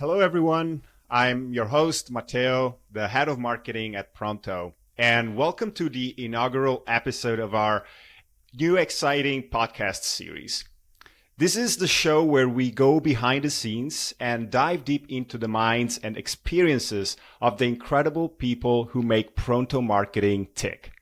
Hello, everyone. I'm your host, Matteo, the head of marketing at Pronto, and welcome to the inaugural episode of our new exciting podcast series. This is the show where we go behind the scenes and dive deep into the minds and experiences of the incredible people who make Pronto marketing tick.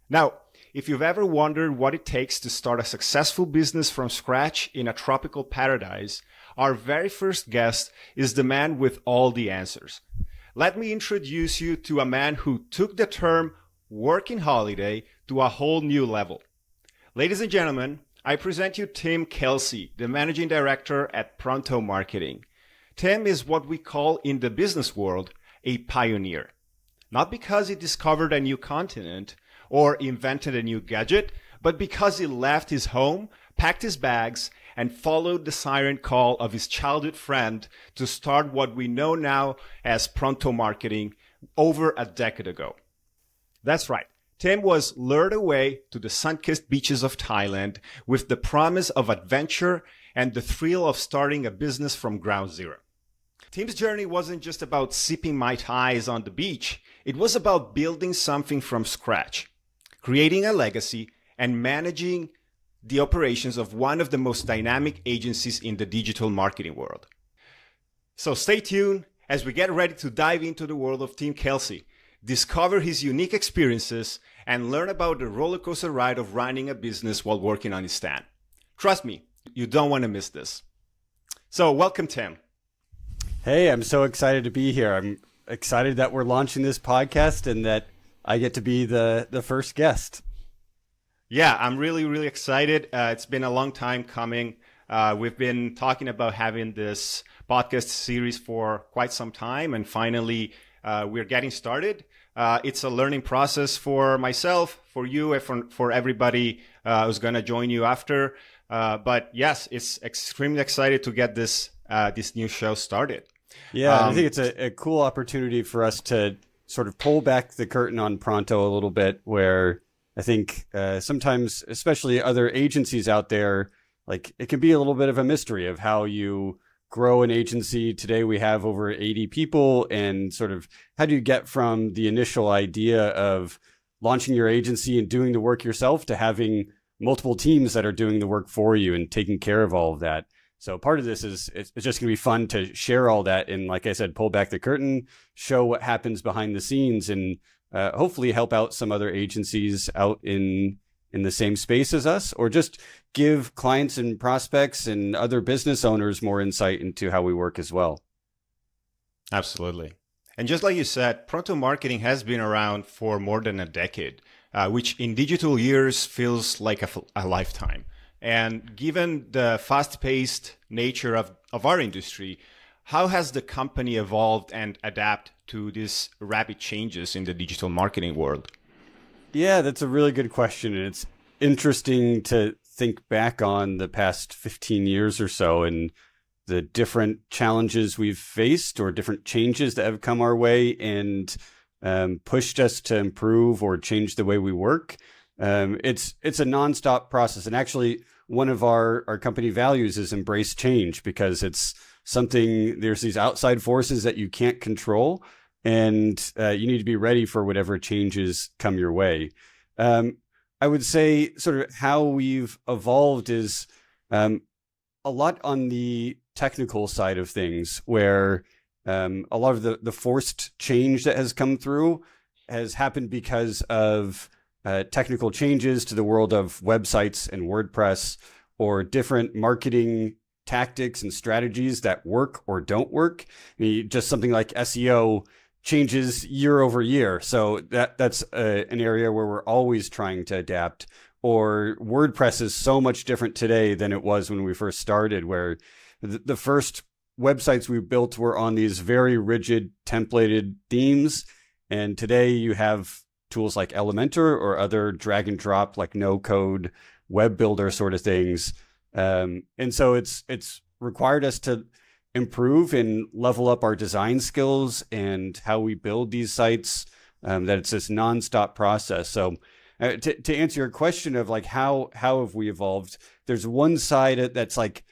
Now, if you've ever wondered what it takes to start a successful business from scratch in a tropical paradise, our very first guest is the man with all the answers. Let me introduce you to a man who took the term working holiday to a whole new level. Ladies and gentlemen, I present you Tim Kelsey, the managing director at Pronto Marketing. Tim is what we call in the business world a pioneer. Not because he discovered a new continent or invented a new gadget, but because he left his home, packed his bags, and followed the siren call of his childhood friend to start what we know now as Pronto Marketing over a decade ago. That's right. Tim was lured away to the sun-kissed beaches of Thailand with the promise of adventure and the thrill of starting a business from ground zero. Tim's journey wasn't just about sipping Mai Tais on the beach. It was about building something from scratch, creating a legacy, and managing the operations of one of the most dynamic agencies in the digital marketing world. So stay tuned as we get ready to dive into the world of Tim Kelsey, discover his unique experiences, and learn about the rollercoaster ride of running a business while working on his stand. Trust me, you don't want to miss this. So welcome, Tim. Hey, I'm so excited to be here. I'm excited that we're launching this podcast and that I get to be the first guest. Yeah, I'm really excited. It's been a long time coming. We've been talking about having this podcast series for quite some time, and finally we're getting started. It's a learning process for myself, for you, and for everybody who's going to join you after. But yes, it's extremely excited to get this new show started. Yeah, I think it's a cool opportunity for us to sort of pull back the curtain on Pronto a little bit, where I think sometimes, especially other agencies out there, like it can be a little bit of a mystery of how you grow an agency. Today we have over 80 people, and sort of how do you get from the initial idea of launching your agency and doing the work yourself to having multiple teams that are doing the work for you and taking care of all of that. So part of this is it's just going to be fun to share all that and, like I said, pull back the curtain, show what happens behind the scenes, and hopefully help out some other agencies out in the same space as us, or just give clients and prospects and other business owners more insight into how we work as well. Absolutely. And just like you said, Pronto Marketing has been around for more than a decade, which in digital years feels like a lifetime. And given the fast-paced nature of our industry, how has the company evolved and adapt to these rapid changes in the digital marketing world? Yeah, that's a really good question. And it's interesting to think back on the past 15 years or so and the different challenges we've faced or different changes that have come our way and pushed us to improve or change the way we work. It's a nonstop process. And actually, one of our company values is embrace change, because it's something, there's these outside forces that you can't control, and you need to be ready for whatever changes come your way. I would say sort of how we've evolved is a lot on the technical side of things, where a lot of the forced change that has come through has happened because of technical changes to the world of websites and WordPress, or different marketing tactics and strategies that work or don't work. I mean, just something like SEO changes year over year. So that's an area where we're always trying to adapt. Or WordPress is so much different today than it was when we first started, where the first websites we built were on these very rigid templated themes. And today you have tools like Elementor or other drag and drop, like no code web builder sort of things. And so it's required us to improve and level up our design skills and how we build these sites, that it's this nonstop process. So to answer your question of like, how have we evolved? There's one side that's like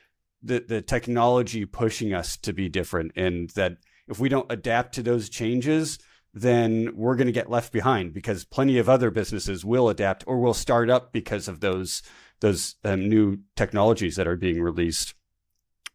the technology pushing us to be different, and that if we don't adapt to those changes, then we're going to get left behind, because plenty of other businesses will adapt or will start up because of those new technologies that are being released.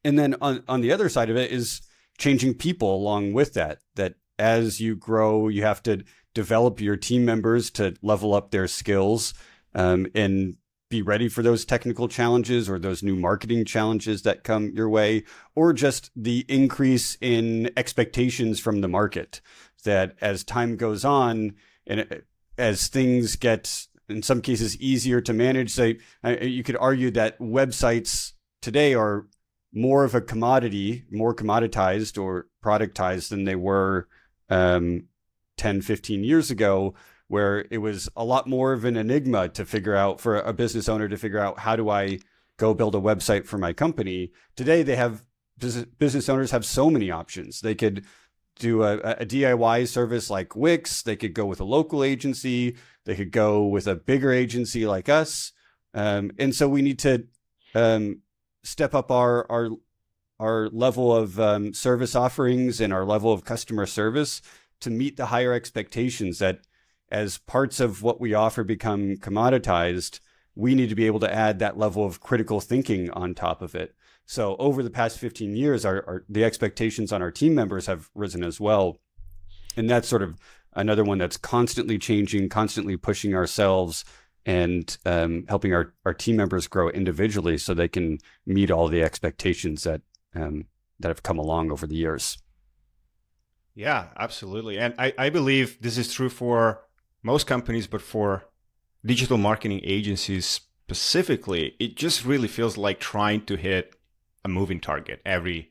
And then on the other side of it is changing people along with that, that as you grow, you have to develop your team members to level up their skills, and be ready for those technical challenges or those new marketing challenges that come your way, or just the increase in expectations from the market, that as time goes on and as things get, in some cases, easier to manage, say, you could argue that websites today are more of a commodity, more commoditized or productized than they were 10, 15 years ago, where it was a lot more of an enigma to figure out, for a business owner to figure out, how do I go build a website for my company? Today, they have business owners have so many options. They could do a DIY service like Wix. They could go with a local agency. They could go with a bigger agency like us. And so we need to step up our level of service offerings and our level of customer service to meet the higher expectations that, as parts of what we offer become commoditized, we need to be able to add that level of critical thinking on top of it. So over the past 15 years, the expectations on our team members have risen as well. And that's sort of another one that's constantly changing, constantly pushing ourselves, and helping our team members grow individually so they can meet all the expectations that have come along over the years. Yeah, absolutely. And I believe this is true for most companies, but for digital marketing agencies specifically, it just really feels like trying to hit a moving target every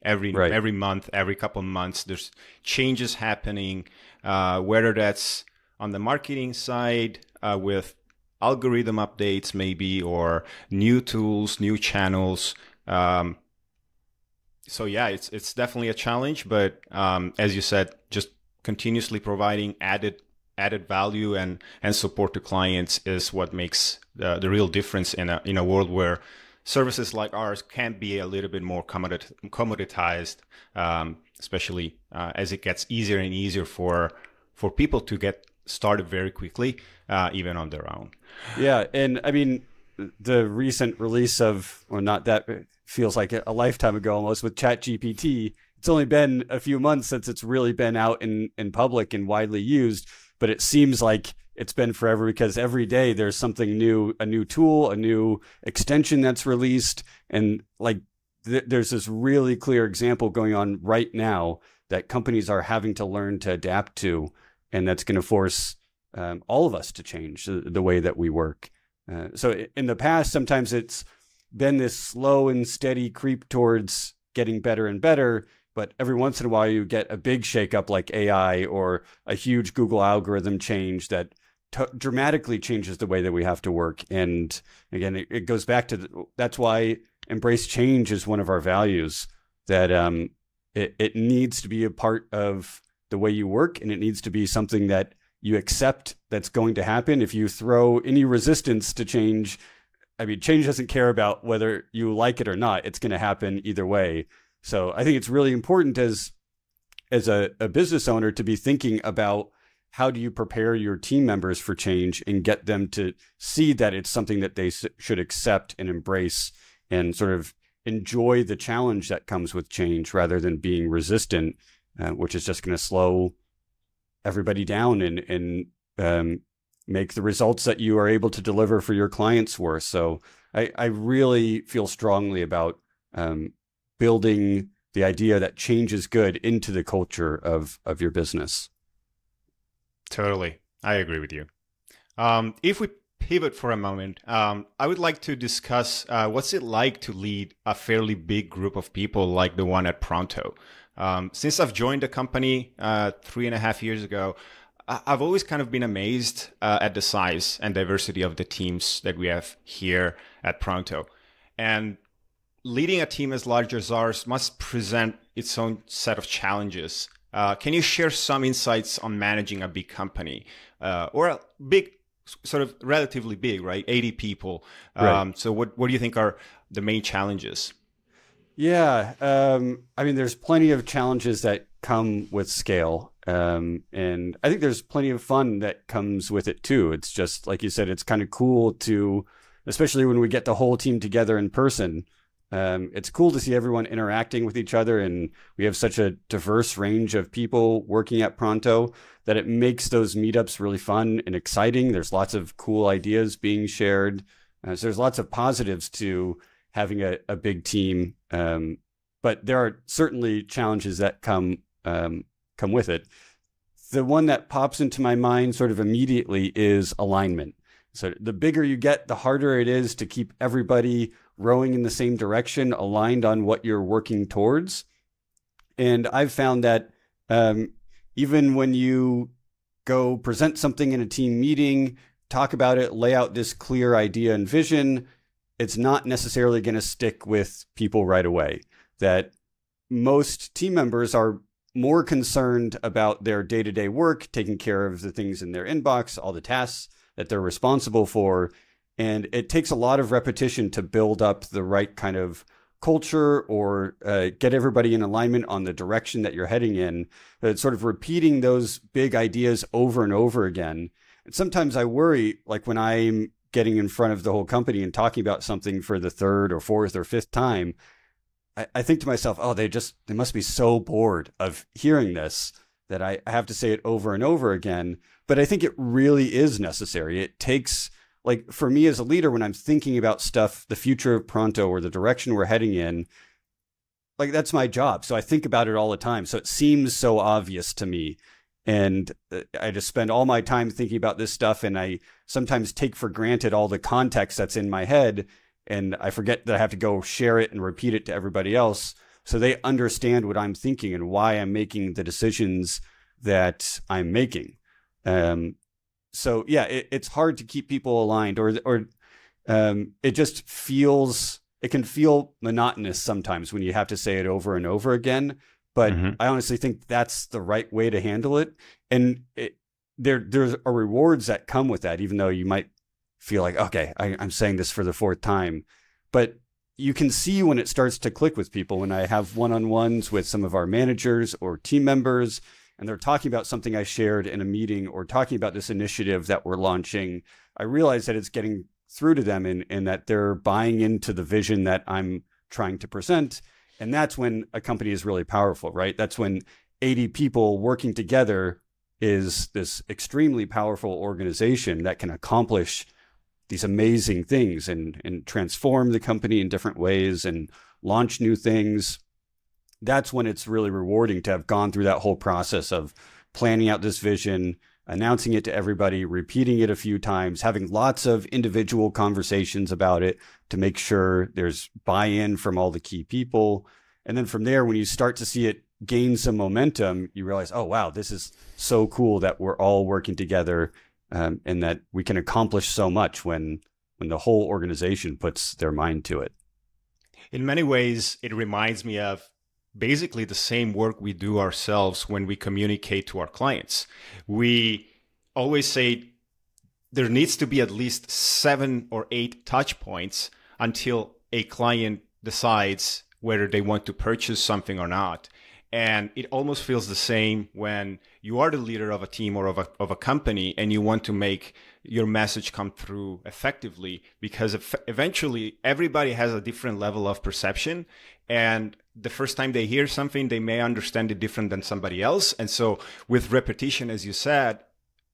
month, every couple of months. There's changes happening, whether that's on the marketing side with algorithm updates maybe, or new tools, new channels. So yeah, it's definitely a challenge, but as you said, just continuously providing added value and support to clients is what makes the real difference in a world where services like ours can be a little bit more commoditized, especially as it gets easier and easier for people to get started very quickly, even on their own. Yeah, and I mean, the recent release of, or not that, feels like a lifetime ago almost, with ChatGPT. It's only been a few months since it's really been out in public and widely used, but it seems like it's been forever, because every day there's something new, a new tool, a new extension that's released. And like there's this really clear example going on right now that companies are having to learn to adapt to, and that's going to force all of us to change the way that we work. So in the past, sometimes it's been this slow and steady creep towards getting better and better, but every once in a while you get a big shakeup like AI or a huge Google algorithm change that dramatically changes the way that we have to work. And again, it goes back to that's why embrace change is one of our values, that it needs to be a part of the way you work, and it needs to be something that you accept that's going to happen. If you throw any resistance to change, I mean, change doesn't care about whether you like it or not. It's going to happen either way. So I think it's really important as a business owner to be thinking about, how do you prepare your team members for change and get them to see that it's something that they should accept and embrace, and sort of enjoy the challenge that comes with change, rather than being resistant, which is just going to slow everybody down and make the results that you are able to deliver for your clients worse. So I really feel strongly about building the idea that change is good into the culture of your business. Totally. I agree with you. If we pivot for a moment, I would like to discuss what's it like to lead a fairly big group of people like the one at Pronto. Since I've joined the company 3.5 years ago, I've always kind of been amazed at the size and diversity of the teams that we have here at Pronto. And leading a team as large as ours must present its own set of challenges. Can you share some insights on managing a big company, or a big, sort of relatively big, right? 80 people. Right. So what do you think are the main challenges? Yeah. I mean, there's plenty of challenges that come with scale. And I think there's plenty of fun that comes with it too. It's just, like you said, it's kind of cool to, especially when we get the whole team together in person. It's cool to see everyone interacting with each other. And we have such a diverse range of people working at Pronto that it makes those meetups really fun and exciting. There's lots of cool ideas being shared. So there's lots of positives to having a big team. But there are certainly challenges that come with it. The one that pops into my mind sort of immediately is alignment. So the bigger you get, the harder it is to keep everybody rowing in the same direction, aligned on what you're working towards. And I've found that even when you go present something in a team meeting, talk about it, lay out this clear idea and vision, it's not necessarily going to stick with people right away. That most team members are more concerned about their day-to-day work, taking care of the things in their inbox, all the tasks that they're responsible for. And it takes a lot of repetition to build up the right kind of culture or get everybody in alignment on the direction that you're heading in. But sort of repeating those big ideas over and over again. And sometimes I worry, like when I'm getting in front of the whole company and talking about something for the third or fourth or fifth time, I think to myself, oh, they must be so bored of hearing this that I have to say it over and over again. But I think it really is necessary. It takes, like for me as a leader, when I'm thinking about stuff, the future of Pronto or the direction we're heading in, like that's my job. So I think about it all the time. So it seems so obvious to me. And I just spend all my time thinking about this stuff. And I sometimes take for granted all the context that's in my head. And I forget that I have to go share it and repeat it to everybody else so they understand what I'm thinking and why I'm making the decisions that I'm making. So yeah, it's hard to keep people aligned, or it just feels, it can feel monotonous sometimes when you have to say it over and over again. But I honestly think that's the right way to handle it. And there are rewards that come with that, even though you might feel like, okay, I'm saying this for the fourth time. But you can see when it starts to click with people. When I have one-on-ones with some of our managers or team members, and they're talking about something I shared in a meeting or talking about this initiative that we're launching, I realize that it's getting through to them and that they're buying into the vision that I'm trying to present. And that's when a company is really powerful, right? That's when 80 people working together is this extremely powerful organization that can accomplish these amazing things and transform the company in different ways and launch new things. That's when it's really rewarding to have gone through that whole process of planning out this vision, announcing it to everybody, repeating it a few times, having lots of individual conversations about it to make sure there's buy-in from all the key people. And then from there, when you start to see it gain some momentum, you realize, oh, wow, this is so cool that we're all working together. And that we can accomplish so much when the whole organization puts their mind to it. In many ways, it reminds me of basically the same work we do ourselves when we communicate to our clients. We always say there needs to be at least 7 or 8 touch points until a client decides whether they want to purchase something or not. And it almost feels the same when you are the leader of a team or of a company and you want to make your message come through effectively, because eventually everybody has a different level of perception. And the first time they hear something, they may understand it different than somebody else. And so with repetition, as you said,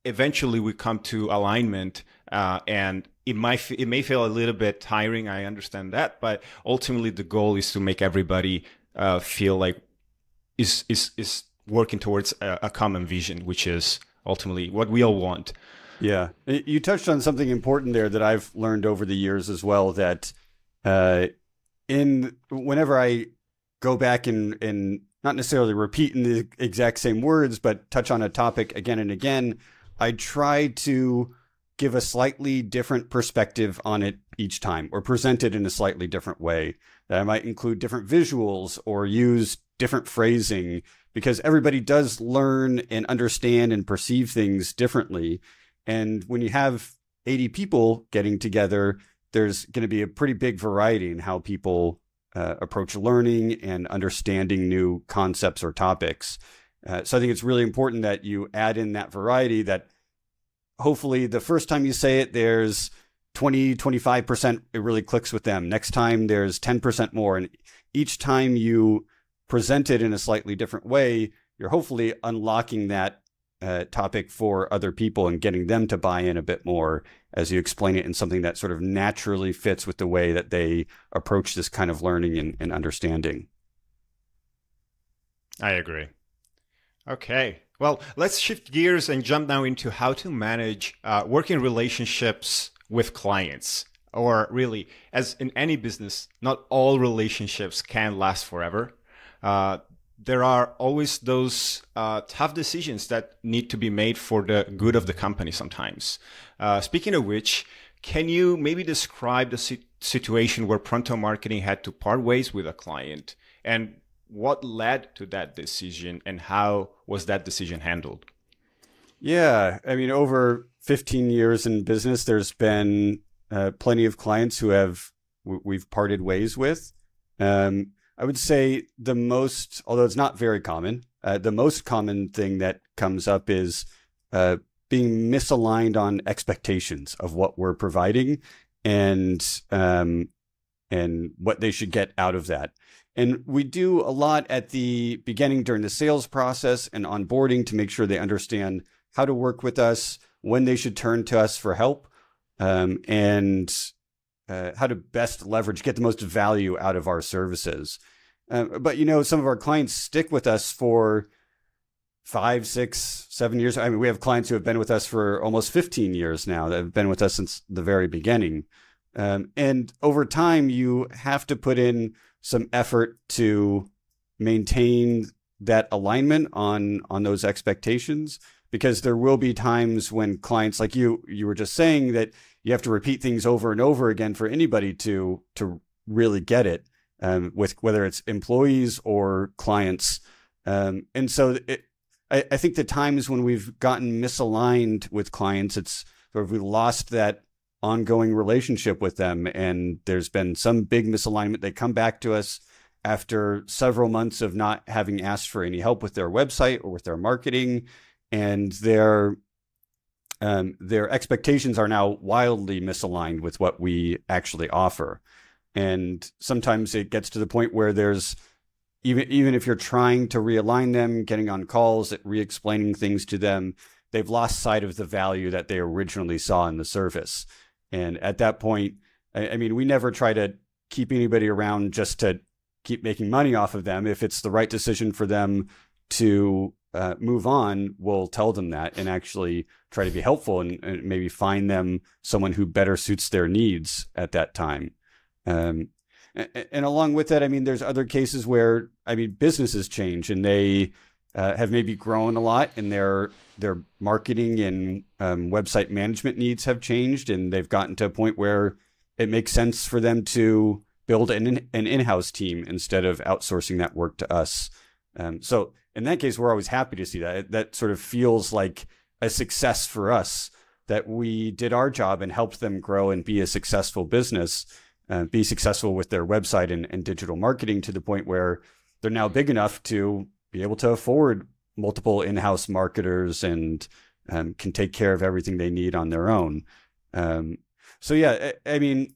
eventually we come to alignment, and it may feel a little bit tiring. I understand that, but ultimately the goal is to make everybody feel like is working towards a common vision, which is ultimately what we all want. Yeah. You touched on something important there that I've learned over the years as well, that whenever I go back and not necessarily repeat in the exact same words, but touch on a topic again and again, I try to give a slightly different perspective on it each time, or present it in a slightly different way. That I might include different visuals or use different phrasing, because everybody does learn and understand and perceive things differently. And when you have 80 people getting together, there's going to be a pretty big variety in how people approach learning and understanding new concepts or topics. So I think it's really important that you add in that variety, that hopefully the first time you say it, there's 20, 25%, it really clicks with them. Next time there's 10% more. And each time you present it in a slightly different way, you're hopefully unlocking that topic for other people and getting them to buy in a bit more as you explain it in something that sort of naturally fits with the way that they approach this kind of learning and understanding. I agree. Okay. Well, let's shift gears and jump now into how to manage working relationships with clients. Or really, as in any business, not all relationships can last forever. There are always those tough decisions that need to be made for the good of the company sometimes. Speaking of which, can you maybe describe the situation where Pronto Marketing had to part ways with a client, and what led to that decision, and how was that decision handled? Yeah, I mean, over 15 years in business, there's been plenty of clients who we've parted ways with. I would say the most, although it's not very common, the most common thing that comes up is being misaligned on expectations of what we're providing and what they should get out of that. And we do a lot at the beginning during the sales process and onboarding to make sure they understand how to work with us, when they should turn to us for help, and how to best leverage, get the most value out of our services. But, some of our clients stick with us for 5, 6, 7 years. I mean, we have clients who have been with us for almost 15 years now, that have been with us since the very beginning. And over time, you have to put in some effort to maintain that alignment on those expectations, because there will be times when clients, like you were just saying, that you have to repeat things over and over again for anybody to really get it, with whether it's employees or clients. And so I think the times when we've gotten misaligned with clients, it's sort of we lost that ongoing relationship with them, and there's been some big misalignment. They come back to us after several months of not having asked for any help with their website or with their marketing, and their expectations are now wildly misaligned with what we actually offer. And sometimes it gets to the point where there's, even if you're trying to realign them, getting on calls, re-explaining things to them, they've lost sight of the value that they originally saw in the service. And at that point, I mean, we never try to keep anybody around just to keep making money off of them. If it's the right decision for them to move on, we'll tell them that and actually try to be helpful and maybe find them someone who better suits their needs at that time. And along with that, I mean, there's other cases where, I mean, businesses change and they have maybe grown a lot, and their marketing and website management needs have changed, and they've gotten to a point where it makes sense for them to build an in-house team instead of outsourcing that work to us. So in that case, we're always happy to see that. That sort of feels like a success for us, that we did our job and helped them grow and be a successful business, be successful with their website and digital marketing, to the point where they're now big enough to be able to afford multiple in-house marketers and can take care of everything they need on their own. So yeah, I mean,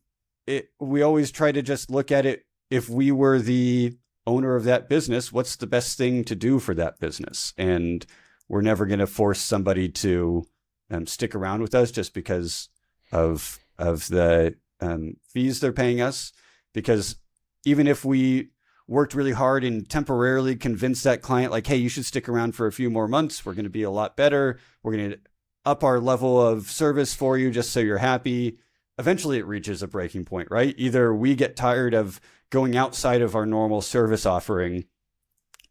we always try to just look at it. If we were the owner of that business, what's the best thing to do for that business? And we're never going to force somebody to stick around with us just because of the fees they're paying us. Because even if we worked really hard and temporarily convinced that client, like, hey, you should stick around for a few more months, we're going to be a lot better, we're going to up our level of service for you just so you're happy, eventually it reaches a breaking point, right? Either we get tired of going outside of our normal service offering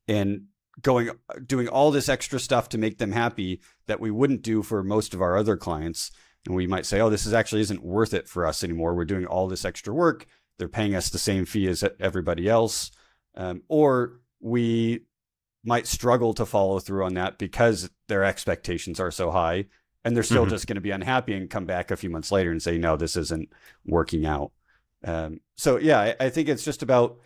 and doing all this extra stuff to make them happy that we wouldn't do for most of our other clients. And we might say, oh, this actually isn't worth it for us anymore. We're doing all this extra work. They're paying us the same fee as everybody else. Or we might struggle to follow through on that because their expectations are so high, and they're still just going to be unhappy and come back a few months later and say, no, this isn't working out. So yeah, I think it's just about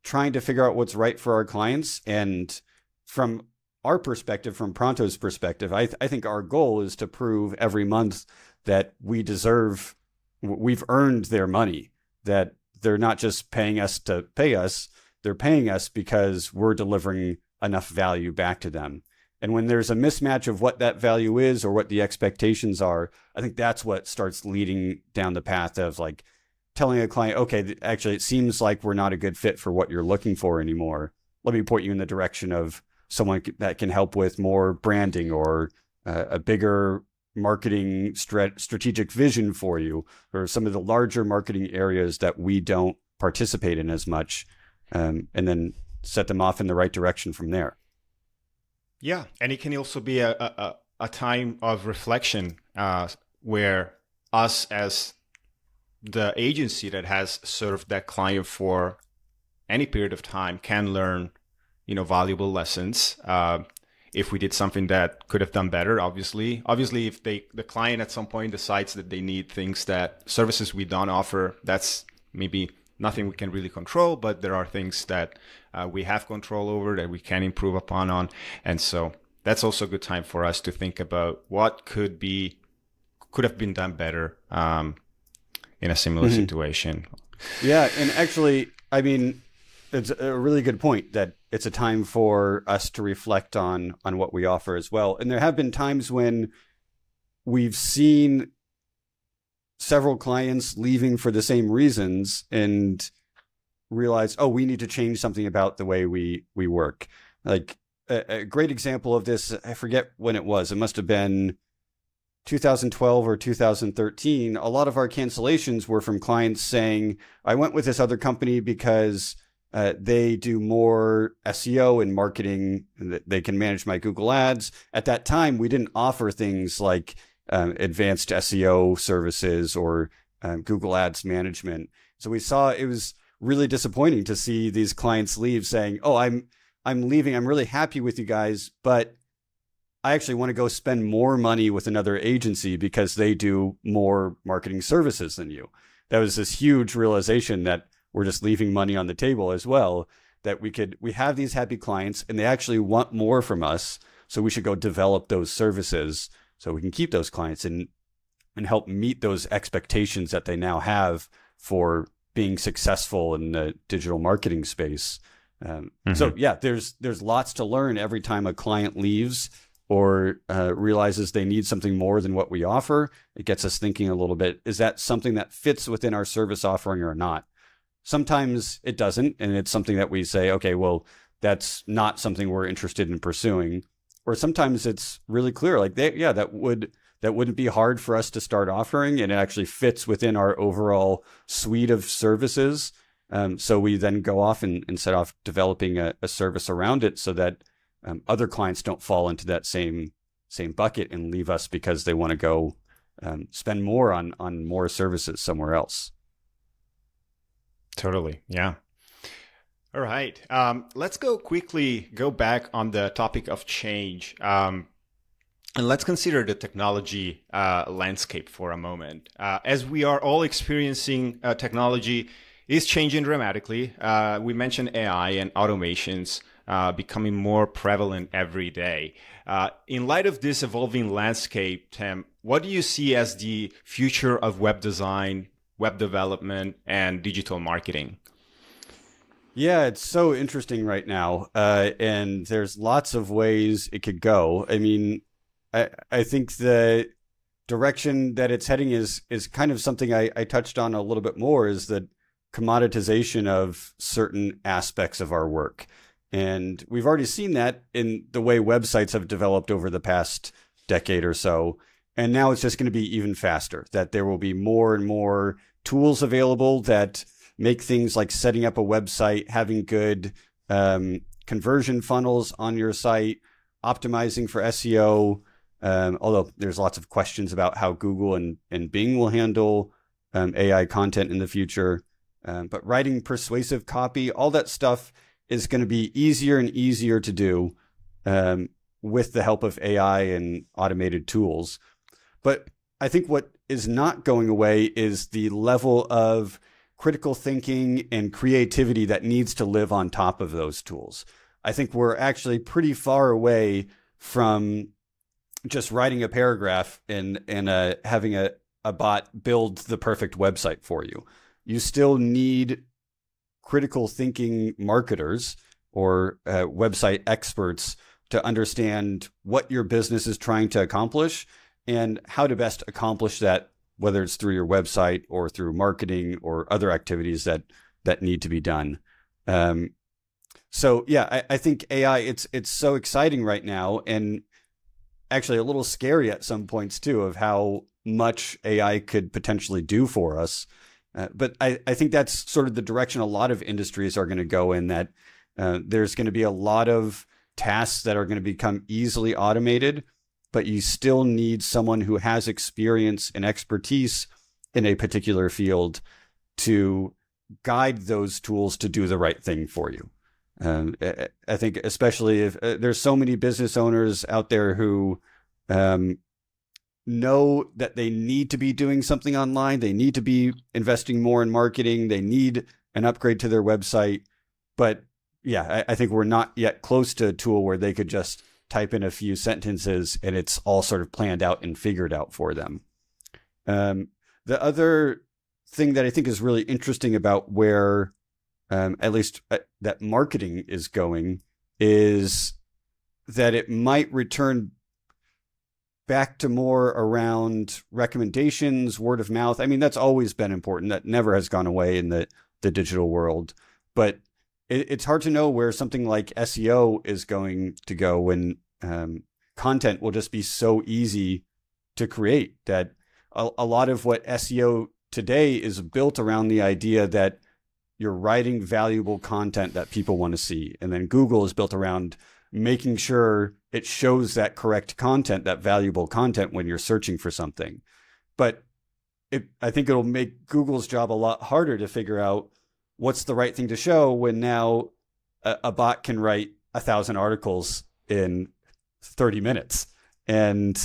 trying to figure out what's right for our clients. And from our perspective, from Pronto's perspective, I think our goal is to prove every month that we've earned their money, that they're not just paying us to pay us, they're paying us because we're delivering enough value back to them. And when there's a mismatch of what that value is or what the expectations are, I think that's what starts leading down the path of like telling a client, okay, actually, it seems like we're not a good fit for what you're looking for anymore. Let me point you in the direction of someone that can help with more branding or a bigger marketing strategic vision for you, or some of the larger marketing areas that we don't participate in as much, and then set them off in the right direction from there. Yeah, and it can also be a time of reflection where us as the agency that has served that client for any period of time can learn valuable lessons. If we did something that could have done better, obviously if the client at some point decides that they need services we don't offer, that's maybe nothing we can really control, but there are things that we have control over that we can improve upon on. And so that's also a good time for us to think about what could have been done better in a similar situation. Yeah. And actually, I mean, it's a really good point that it's a time for us to reflect on what we offer as well. And there have been times when we've seen several clients leaving for the same reasons and realized, oh, we need to change something about the way we work. Like a great example of this, I forget when it was. It must have been 2012 or 2013. A lot of our cancellations were from clients saying, I went with this other company because they do more SEO and marketing. They can manage my Google Ads. At that time, we didn't offer things like advanced SEO services or Google Ads management. So we saw it was really disappointing to see these clients leave saying, oh, I'm leaving. I'm really happy with you guys, but I actually want to go spend more money with another agency because they do more marketing services than you. That was this huge realization that we're just leaving money on the table as well, that we have these happy clients and they actually want more from us. So we should go develop those services so we can keep those clients and help meet those expectations that they now have for being successful in the digital marketing space. So yeah, there's lots to learn every time a client leaves or realizes they need something more than what we offer. It gets us thinking a little bit, is that something that fits within our service offering or not? Sometimes it doesn't, and it's something that we say, okay, well, that's not something we're interested in pursuing. Or sometimes it's really clear, like, that wouldn't be hard for us to start offering, and it actually fits within our overall suite of services. So we then go off and set off developing a service around it so that other clients don't fall into that same bucket and leave us because they want to go spend more on more services somewhere else. Totally. Yeah. All right. Let's go back on the topic of change. And let's consider the technology landscape for a moment. As we are all experiencing, technology is changing dramatically. We mentioned AI and automations becoming more prevalent every day. In light of this evolving landscape, Tim, what do you see as the future of web design, web development, and digital marketing? Yeah, it's so interesting right now. And there's lots of ways it could go. I mean, I think the direction that it's heading is kind of something I touched on a little bit more, is the commoditization of certain aspects of our work. And we've already seen that in the way websites have developed over the past decade or so. And now it's just going to be even faster, that there will be more and more tools available that make things like setting up a website, having good conversion funnels on your site, optimizing for SEO. Although there's lots of questions about how Google and Bing will handle AI content in the future. But writing persuasive copy, all that stuff is going to be easier and easier to do with the help of AI and automated tools. But I think what is not going away is the level of critical thinking and creativity that needs to live on top of those tools. I think we're actually pretty far away from just writing a paragraph and having a bot build the perfect website for you. You still need critical thinking marketers or website experts to understand what your business is trying to accomplish and how to best accomplish that, whether it's through your website or through marketing or other activities that need to be done. So yeah, I think AI, it's so exciting right now, and actually a little scary at some points too, of how much AI could potentially do for us. But I think that's sort of the direction a lot of industries are going to go in, that there's going to be a lot of tasks that are going to become easily automated, but you still need someone who has experience and expertise in a particular field to guide those tools to do the right thing for you. I think especially if there's so many business owners out there who know that they need to be doing something online, they need to be investing more in marketing, they need an upgrade to their website. But yeah, I think we're not yet close to a tool where they could just type in a few sentences and it's all sort of planned out and figured out for them. The other thing that I think is really interesting about where at least that marketing is going is that it might return back to more around recommendations, word of mouth. I mean, that's always been important. That never has gone away in the digital world. But it's hard to know where something like SEO is going to go when content will just be so easy to create, that a lot of what SEO today is built around the idea that you're writing valuable content that people want to see. And then Google is built around making sure it shows that correct content, that valuable content when you're searching for something. But I think it'll make Google's job a lot harder to figure out what's the right thing to show when now a bot can write 1,000 articles in 30 minutes. And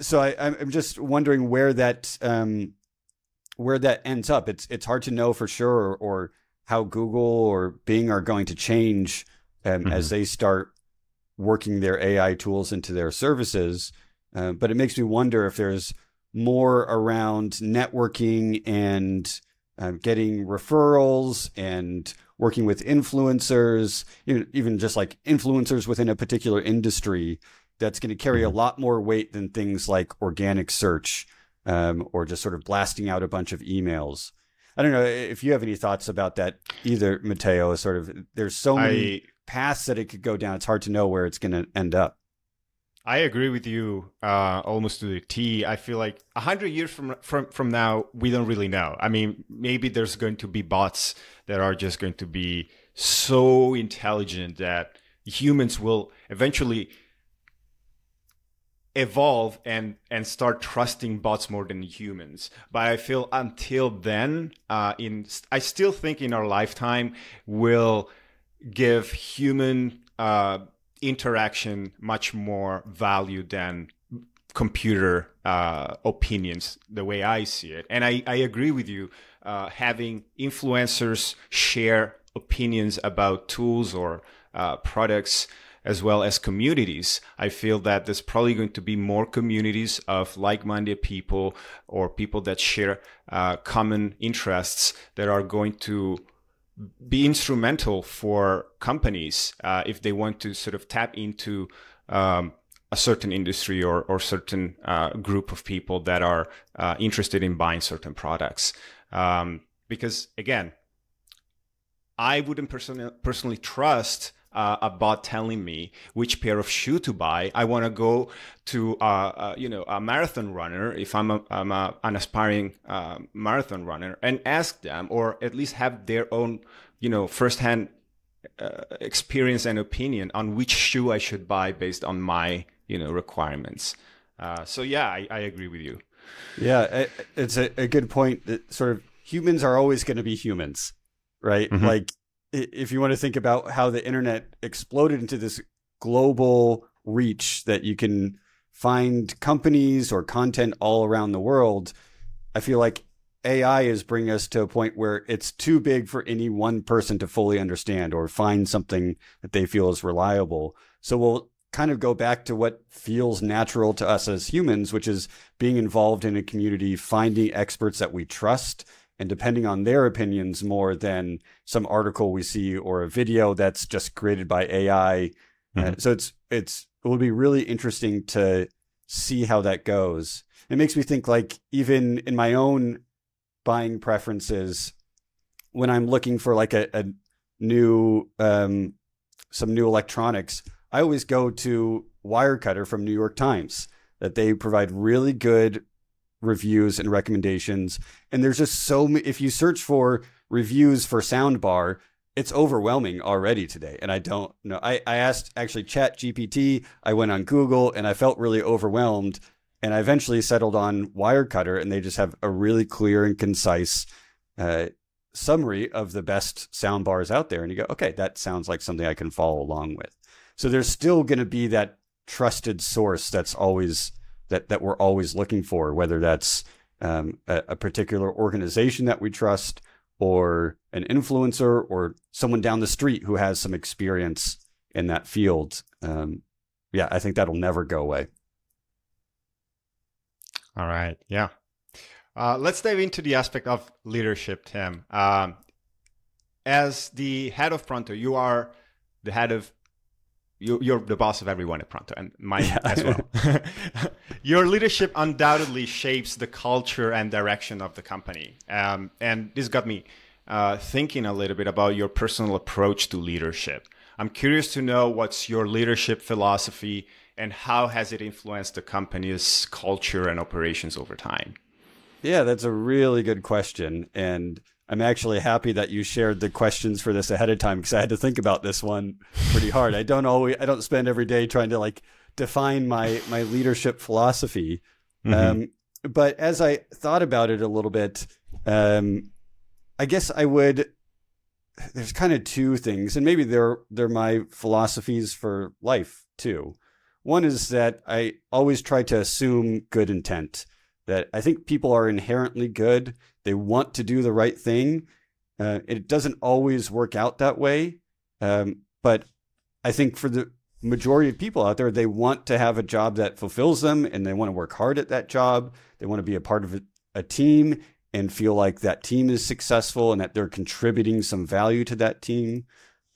so I'm just wondering where that ends up. It's hard to know for sure, or how Google or Bing are going to change as they start working their AI tools into their services. But it makes me wonder if there's more around networking and getting referrals and working with influencers, even just like influencers within a particular industry, that's going to carry a lot more weight than things like organic search or just sort of blasting out a bunch of emails. I don't know if you have any thoughts about that either, Matteo. Sort of, there's so many paths that it could go down. It's hard to know where it's going to end up. I agree with you almost to the T. I feel like 100 years from now, we don't really know. I mean, maybe there's going to be bots that are just going to be so intelligent that humans will eventually evolve and start trusting bots more than humans. But I feel until then, I still think in our lifetime, we'll give human interaction much more value than computer opinions, the way I see it. And I agree with you, having influencers share opinions about tools or products, as well as communities. I feel that there's probably going to be more communities of like-minded people or people that share common interests that are going to be instrumental for companies if they want to sort of tap into a certain industry or certain group of people that are interested in buying certain products. Because again, I wouldn't personally trust a bot telling me which pair of shoe to buy. I want to go to a marathon runner, if I'm an aspiring marathon runner, and ask them, or at least have their own firsthand experience and opinion on which shoe I should buy based on my requirements. So yeah, I agree with you. Yeah, it's a good point. That sort of humans are always going to be humans, right? Mm-hmm. Like, if you want to think about how the internet exploded into this global reach that you can find companies or content all around the world, I feel like AI is bringing us to a point where it's too big for any one person to fully understand or find something that they feel is reliable. So we'll kind of go back to what feels natural to us as humans, which is being involved in a community, finding experts that we trust, and depending on their opinions more than some article we see or a video that's just created by AI. So it will be really interesting to see how that goes. It makes me think, like, even in my own buying preferences, when I'm looking for like a new some new electronics, I always go to Wirecutter from New York Times, that they provide really good reviews and recommendations. And there's just so many, if you search for reviews for soundbar, it's overwhelming already today. And I don't know. I asked actually ChatGPT, I went on Google, and I felt really overwhelmed. And I eventually settled on Wirecutter, and they just have a really clear and concise summary of the best soundbars out there. And you go, okay, that sounds like something I can follow along with. So there's still going to be that trusted source that's always that we're always looking for, whether that's a particular organization that we trust, or an influencer, or someone down the street who has some experience in that field. Yeah, I think that'll never go away. All right. Yeah. Let's dive into the aspect of leadership, Tim. As the head of Pronto, you are the head of, you're the boss of everyone at Pronto, and mine as well. Your leadership undoubtedly shapes the culture and direction of the company. And this got me thinking a little bit about your personal approach to leadership. I'm curious to know what's your leadership philosophy, and how has it influenced the company's culture and operations over time? Yeah, that's a really good question. And I'm actually happy that you shared the questions for this ahead of time, because I had to think about this one pretty hard. I don't spend every day trying to like define my leadership philosophy. But as I thought about it a little bit, I guess there's kind of two things, and maybe they're my philosophies for life too. One is that I always try to assume good intent, that I think people are inherently good. They want to do the right thing. It doesn't always work out that way. But I think for the majority of people out there, they want to have a job that fulfills them, and they want to work hard at that job. They want to be a part of a team and feel like that team is successful and that they're contributing some value to that team.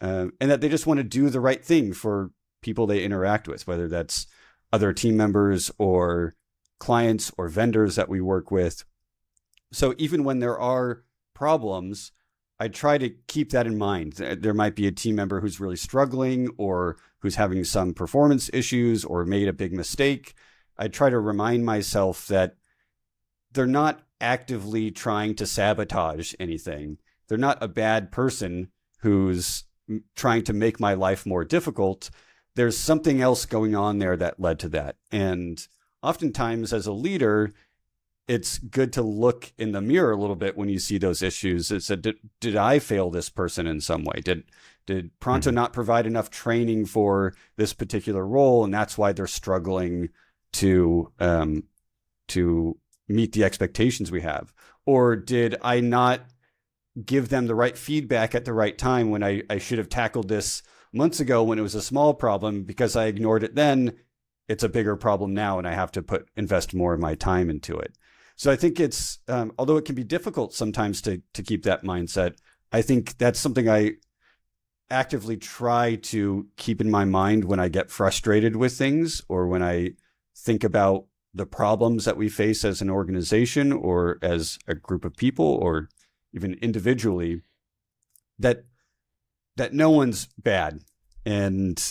And that they just want to do the right thing for people they interact with, whether that's other team members or clients or vendors that we work with. So even when there are problems, I try to keep that in mind. There might be a team member who's really struggling, or who's having some performance issues, or made a big mistake. I try to remind myself that they're not actively trying to sabotage anything. They're not a bad person who's trying to make my life more difficult. There's something else going on there that led to that. And oftentimes as a leader, it's good to look in the mirror a little bit when you see those issues. It's did I fail this person in some way? Did Pronto not provide enough training for this particular role, and that's why they're struggling to meet the expectations we have? Or did I not give them the right feedback at the right time when I should have tackled this months ago when it was a small problem? Because I ignored it then, it's a bigger problem now, and I have to invest more of my time into it. So I think it's, although it can be difficult sometimes to keep that mindset, I think that's something I actively try to keep in my mind when I get frustrated with things, or when I think about the problems that we face as an organization or as a group of people, or even individually, that no one's bad. And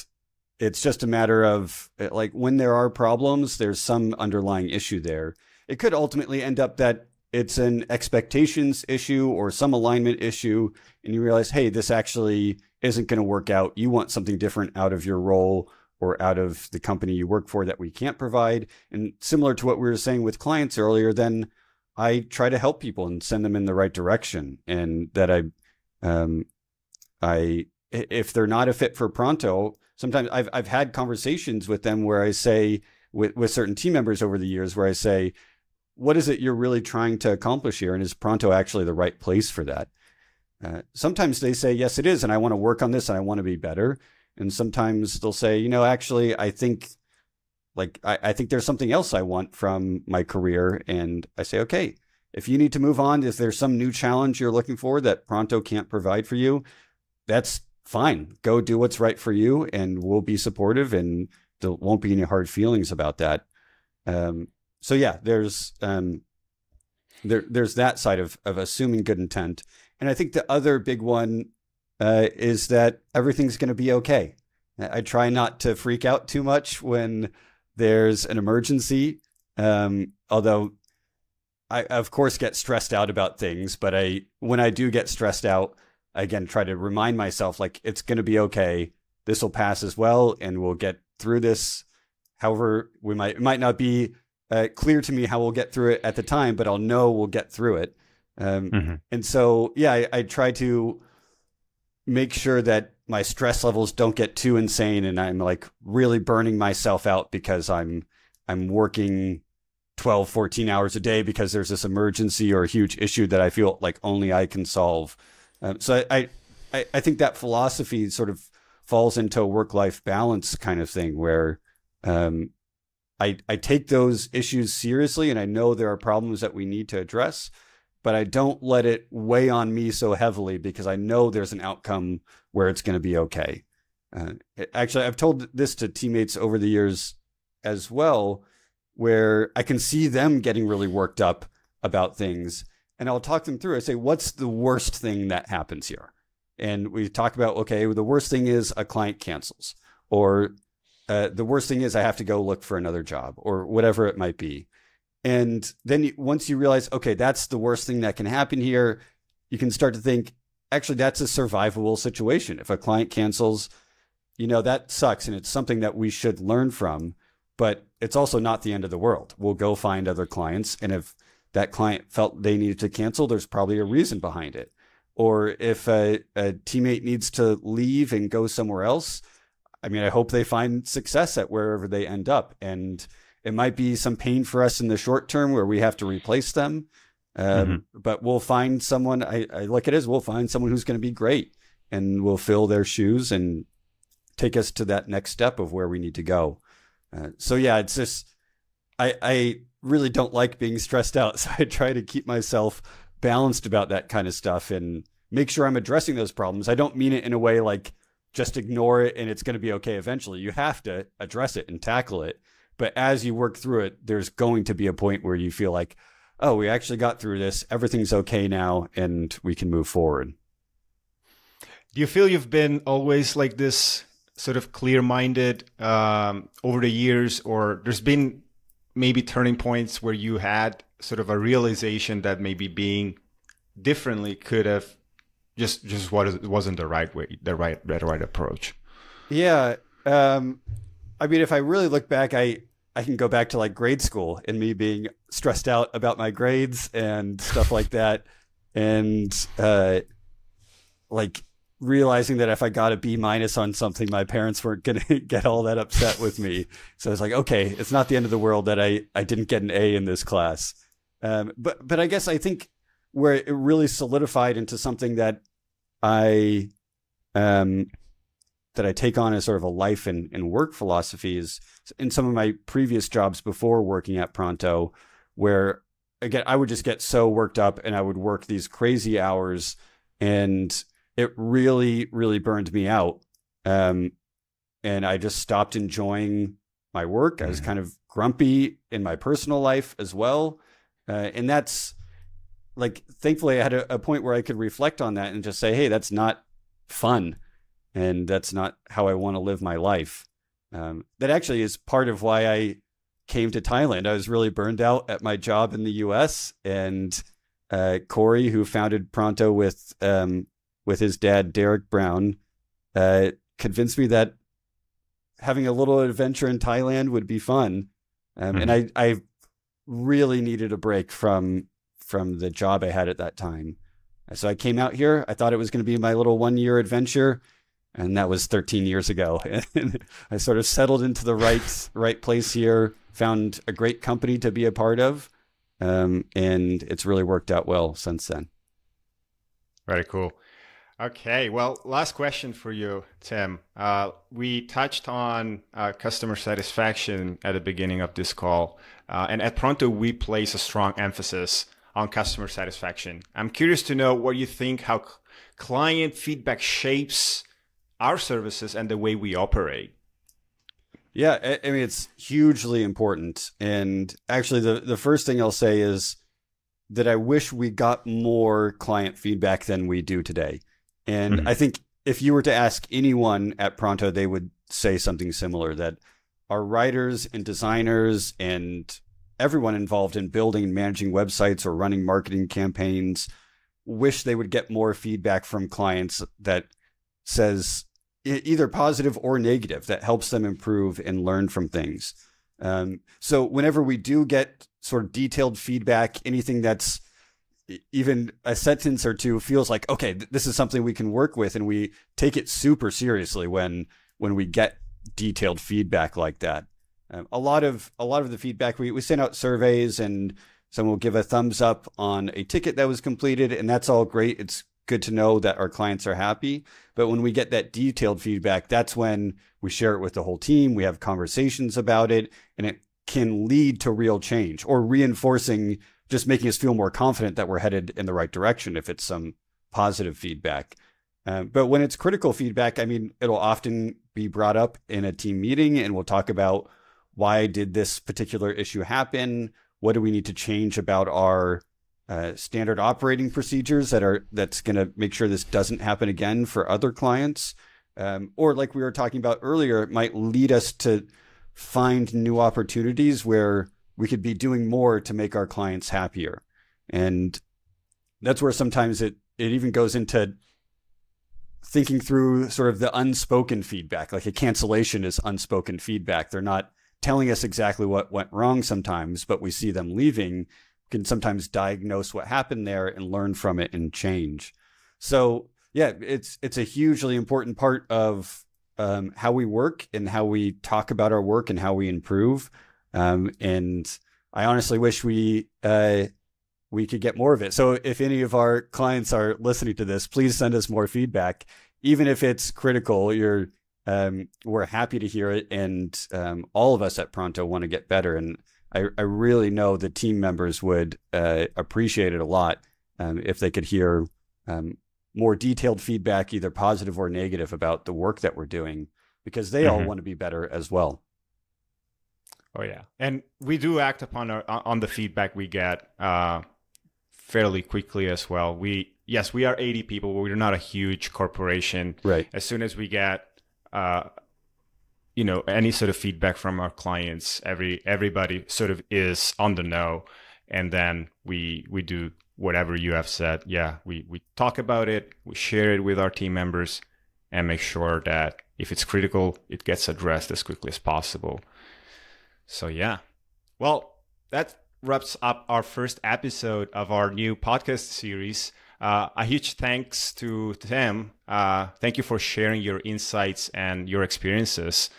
it's just a matter of, like, when there are problems, there's some underlying issue there. It could ultimately end up that it's an expectations issue or some alignment issue, and you realize, hey, this actually isn't going to work out. You want something different out of your role or out of the company you work for that we can't provide. And similar to what we were saying with clients earlier, then I try to help people and send them in the right direction. And that if they're not a fit for Pronto, sometimes I've had conversations with them where I say, with certain team members over the years, where I say, what is it you're really trying to accomplish here? And is Pronto actually the right place for that? Sometimes they say, yes, it is. And I want to work on this and I want to be better. And sometimes they'll say, actually, I think I think there's something else I want from my career. And I say, okay, if you need to move on, if there's some new challenge you're looking for that Pronto can't provide for you, that's fine. Go do what's right for you and we'll be supportive and there won't be any hard feelings about that. So yeah, there's that side of assuming good intent. And I think the other big one is that everything's going to be okay. I try not to freak out too much when there's an emergency, although I, of course, get stressed out about things. But when I do get stressed out, I, again, try to remind myself, like, it's going to be okay. This will pass as well, and we'll get through this. However, it might not be clear to me how we'll get through it at the time, but I'll know we'll get through it. And so, yeah, I try to make sure that my stress levels don't get too insane and I'm like really burning myself out because I'm working 12, 14 hours a day because there's this emergency or a huge issue that I feel like only I can solve. So I think that philosophy sort of falls into a work-life balance kind of thing where I take those issues seriously and I know there are problems that we need to address, but I don't let it weigh on me so heavily because I know there's an outcome where it's going to be okay. Actually, I've told this to teammates over the years as well, where I can see them getting really worked up about things and I'll talk them through. I say, what's the worst thing that happens here? And we talk about, okay, the worst thing is a client cancels, or the worst thing is I have to go look for another job, or whatever it might be. And then once you realize, okay, that's the worst thing that can happen here, you can start to think, actually, that's a survivable situation. If a client cancels, that sucks. And it's something that we should learn from, but it's also not the end of the world. We'll go find other clients. And if that client felt they needed to cancel, there's probably a reason behind it. Or if a teammate needs to leave and go somewhere else, I hope they find success at wherever they end up. And it might be some pain for us in the short term where we have to replace them. But we'll find someone, I look at it as we'll find someone who's going to be great and we'll fill their shoes and take us to that next step of where we need to go. So yeah, it's just, I really don't like being stressed out. So I try to keep myself balanced about that kind of stuff and make sure I'm addressing those problems. I don't mean it in a way like just ignore it and it's going to be okay eventually. You have to address it and tackle it. But as you work through it, there's going to be a point where you feel like, oh, we actually got through this. Everything's okay now, and we can move forward. Do you feel you've been always like this sort of clear-minded over the years, or there's been maybe turning points where you had sort of a realization that maybe being differently could have just wasn't the right way, the right approach? Yeah. If I really look back, I can go back to like grade school and me being stressed out about my grades and stuff like that. And like realizing that if I got a B- on something, my parents weren't going to get all that upset with me. So I was like, okay, it's not the end of the world that I didn't get an A in this class. But I guess I think where it really solidified into something that I take on as sort of a life and work philosophy is in some of my previous jobs before working at Pronto, where again, I would just get so worked up and I would work these crazy hours and it really, really burned me out. And I just stopped enjoying my work. I was kind of grumpy in my personal life as well. And that's like, thankfully I had a point where I could reflect on that and just say, hey, that's not fun. And that's not how I want to live my life. That actually is part of why I came to Thailand. I was really burned out at my job in the US. And Corey, who founded Pronto with his dad, Derek Brown, convinced me that having a little adventure in Thailand would be fun. And I really needed a break from the job I had at that time. So I came out here. I thought it was going to be my little 1-year adventure. And that was 13 years ago. And I sort of settled into the right place here, found a great company to be a part of. and it's really worked out well since then. Very cool. Okay, well, last question for you, Tim. We touched on customer satisfaction at the beginning of this call, and at Pronto, we place a strong emphasis on customer satisfaction. I'm curious to know what you think, how client feedback shapes our services and the way we operate. Yeah, I mean, it's hugely important. And actually, the first thing I'll say is that I wish we got more client feedback than we do today. And I think if you were to ask anyone at Pronto, they would say something similar, that our writers and designers and everyone involved in building and managing websites or running marketing campaigns wish they would get more feedback from clients that says either positive or negative, that helps them improve and learn from things. So whenever we do get sort of detailed feedback, anything that's even a sentence or two feels like, okay, this is something we can work with, and we take it super seriously when we get detailed feedback like that. A lot of the feedback, we send out surveys, and someone will give a thumbs up on a ticket that was completed, and that's all great. It's good to know that our clients are happy. But when we get that detailed feedback, that's when we share it with the whole team. We have conversations about it, and it can lead to real change or reinforcing, just making us feel more confident that we're headed in the right direction if it's some positive feedback. But when it's critical feedback, I mean, it'll often be brought up in a team meeting, and we'll talk about, why did this particular issue happen? What do we need to change about our standard operating procedures that's going to make sure this doesn't happen again for other clients? Or like we were talking about earlier, it might lead us to find new opportunities where we could be doing more to make our clients happier. And that's where sometimes it even goes into thinking through sort of the unspoken feedback. Like a cancellation is unspoken feedback. They're not telling us exactly what went wrong sometimes, but we see them leaving. We can sometimes diagnose what happened there and learn from it and change. So yeah, it's a hugely important part of how we work and how we talk about our work and how we improve. And I honestly wish we could get more of it. So if any of our clients are listening to this, please send us more feedback, even if it's critical. We're happy to hear it, and all of us at Pronto want to get better. And I really know the team members would appreciate it a lot if they could hear more detailed feedback, either positive or negative, about the work that we're doing, because they all want to be better as well. Oh yeah, and we do act upon on the feedback we get fairly quickly as well. We are 80 people, but we're not a huge corporation. Right. As soon as we get any sort of feedback from our clients, everybody sort of is on the know, and then we do whatever you have said. Yeah, we talk about it, we share it with our team members, and make sure that if it's critical, it gets addressed as quickly as possible. So yeah, well, that wraps up our first episode of our new podcast series. A huge thanks to Tim. Thank you for sharing your insights and your experiences.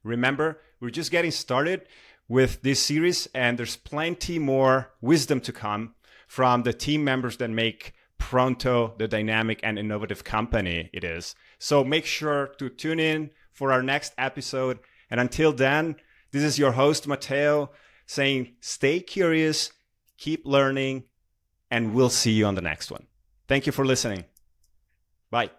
Remember, we're just getting started with this series, and there's plenty more wisdom to come from the team members that make Pronto the dynamic and innovative company it is. So make sure to tune in for our next episode. And until then, this is your host, Matteo, saying stay curious, keep learning, and we'll see you on the next one. Thank you for listening. Bye.